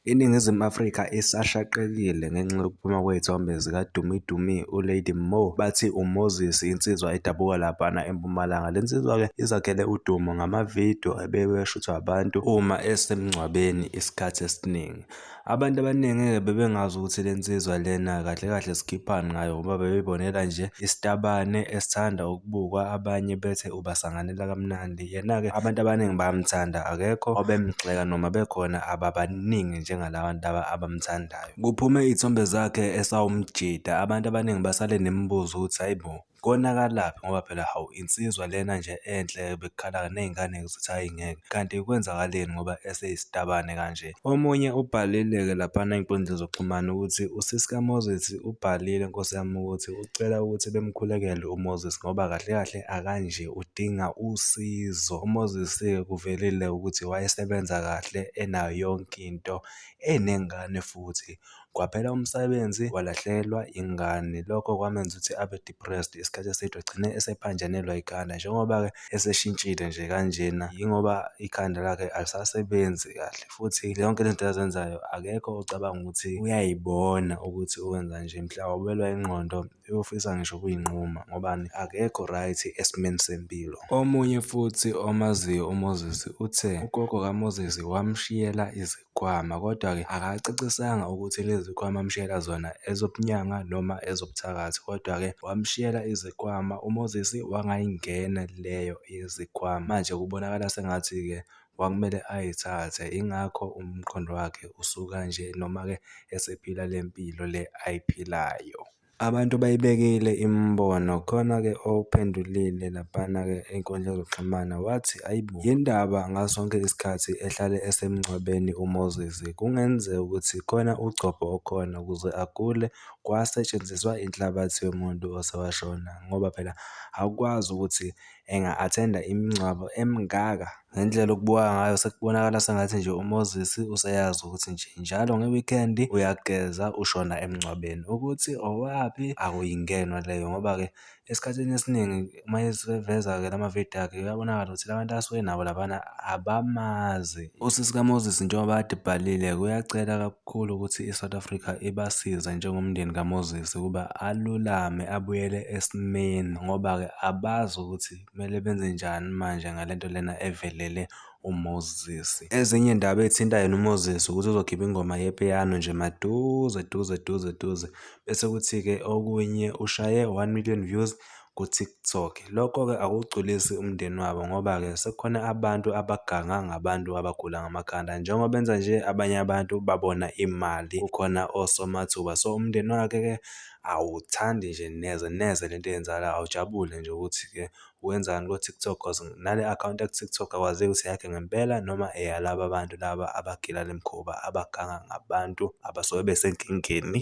INingizimu Afrika isashaqekile ngenxa yokuphuma kwey'thombe zikaDumi Dumi, uLady Mo, bathi uMoses, insizwa edabuka laphana eMpumalanga. Le nsizwa-ke izakhele udumo ngamavidiyo ebewashuthwa abantu uma esemngcwabeni isikhathi esiningi. Abantu abaningi-ke bebengazi ukuthi le nsizwa lena kahle kahle sikhiphani ngayo ngoba bebeyibonela nje isitabane esithanda ukubukwa, abanye bethe ubasanganela kamnandi. Yena-ke abantu abaningi bayamthanda, akekho obemgxeka noma bekhona ababaningi njengala bantu laba abamthandayo. Kuphume iy'thombe zakhe esawumjida, abantu abaningi basale nemibuzo ukuthi hayi bo, konakalaphi ngoba phela hawu insizwa lena nje enhle, bekukhala ney'ngane zithi hhayi ngeke, kanti kwenzakaleni ngoba eseyisitabane kanje. Omunye ubhalile-ke laphana ey'nkundleni zokuxhumana ukuthi usisi kaMoses ubhalile nkosi yami ukuthi ucela ukuthi bemkhulekele uMoses ngoba kahle kahle akanje udinga usizo. uMoses-ke kuvelile ukuthi wayesebenza kahle, enayo yonke into, enengane futhi. Kwaphela umsebenzi walahlekelwa ingane, lokho kwamenza ukuthi abe depressed isikhathi eside, agcine esephanjanelwa ikhanda njengoba-ke eseshintshile nje kanjena, yingoba ikhanda lakhe alisasebenzi kahle futhi yonke le zinto azenzayo akekho ocabanga ukuthi uyayibona ukuthi uwenza nje, mhla wawelwa ingqondo uyofisa ngisho ukuyinquma ngobani, akekho right esimeni sempilo. Omunye futhi omaziyo uMoses uthe ugogo kaMoses wamshiyela izikhwama, kodwa-ke akacacisanga ukuthi lezi zikhwama amshiyela zona ezobunyanga noma ezobuthakathi, kodwa-ke wamshiyela izikhwama. uMoses wangayingena leyo izikhwama, manje kubonakala sengathi-ke kwakumele ayithathe, ingakho umqondo wakhe usuka nje noma-ke esephila le mpilo le ayiphilayo. Abantu bayibekile imibono, khona-ke ophendulile laphana-ke ey'nkundleni zokuxhumana wathi, ayibo, yindaba ngaso sonke isikhathi ehlale esemngcwabeni uMoses? Kungenzeka ukuthi khona ugcobho okhona ukuze agule kwasetshenziswa inhlabathi yomuntu osewashona, ngoba phela awukwazi ukuthi enga-athenda imingcwabo emingaka ngendlela okubukeka ngayo. Sekubonakala sengathi nje uMoses useyazi ukuthi nje njalo nge-weekend uyageza ushona emngcwabeni, ukuthi owaphi akuyingenwa leyo ngoba-ke esikhathini esiningi uma eseveza-ke lamavidiyo akhe kuyabonakala ukuthi labantu asuke nabo laphana abamazi. Usisi kaMoses njengoba kade ebhalile, kuyacela kakhulu ukuthi i-South Africa ibasize njengomndeni kaMoses ukuba alulame abuyele esimeni, ngoba-ke abazi ukuthi kumele benze njani manje ngale nto lena evelele uMoses. Ezinye iy'ndaba ey'thinta yena uMoses ukuthi uzokhipha ingoma yepiyano nje maduze duze duze duze, bese kuthi-ke okunye ushaye 1 million views ku-TikTok. Lokho-ke akugculisi umndeni wabo ngoba-ke sekukhona abantu abaganga ngabantu abagula ngamakhanda, njengoba benza nje abanye abantu babona imali, kukhona osomathuba. So umndeni wakhe-ke awuthandi nje neze neze lento eyenzakalayo, awujabule nje ukuthi-ke wenzani ko-TikTok cause nale akhawunti yaku-TikTok akwazeki ukuthi yakhe ngempela noma eyalaba abantu laba abagila le mikhuba, abaganga ngabantu abasuke besenkingeni.